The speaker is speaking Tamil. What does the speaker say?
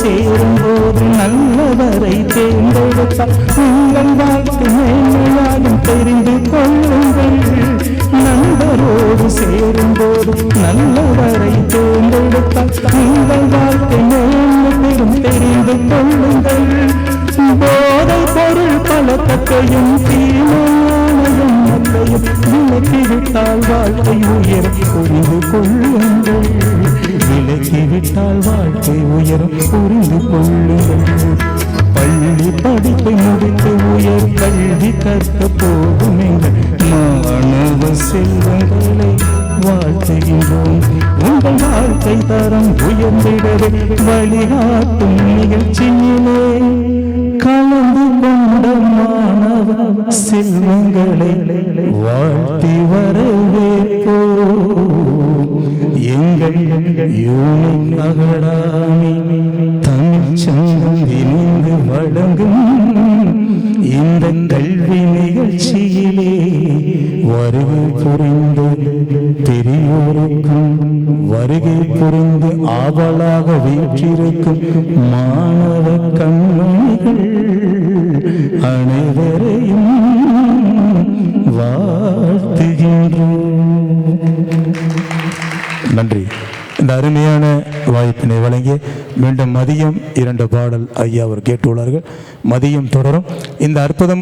சேரும்போது நல்லவரை தேர்ந்தெடுத்தால் உங்கள் வாழ்க்கை மேன்மையாகும் தெரிந்து கொள்ளுங்கள். நண்பரோடு சேரும்போது நல்லவரை தேர்ந்தெடுத்தால் உங்கள் வாழ்க்கை மேன்மை தெரிந்து கொள்ளுங்கள். போதை பொருள் பழக்கத்தையும் தீமையானையும் மக்களையும் விலக்கிவிட்டால் வாழ்க்கை உயரும் புரிந்து கொள்ளுங்கள். விலக்கிவிட்டால் வாழ்க்கை உயரும் புரிந்து கொள்ளுங்கள். பள்ளி படிப்பை முடித்து உயர் கல்வி கற்க போகும் எங்கள் மாணவ செல்வங்களை வாழ்த்துகின்றோம். உங்கள் வாழ்க்கை தரம் உயர்ந்திடவே வழிகாட்டும் நிகழ்ச்சியிலே கலந்து கொண்ட மாணவ செல்வங்களை வாழ்த்தி வரவேற்போ. எங்கள் யூனிக் அகாடமி தமிழ்ச்சங்கம் இணைந்து வழங்கும் இந்த கல்வி நிகழ்ச்சியிலே வருகை புரிந்து பெரியோருக்கும் வருகை புரிந்து ஆவலாக வீற்றிருக்கும் மாணவ கண்மணிகள் அனைவரையும் வாழ்த்துகின்றோம். நன்றி. இந்த அருமையான வாய்ப்பினை வழங்கி மீண்டும் மதியம் 2 பாடல் ஐயா அவர் கேட்டுள்ளார்கள். மதியம் தொடரும். இந்த அற்புதம்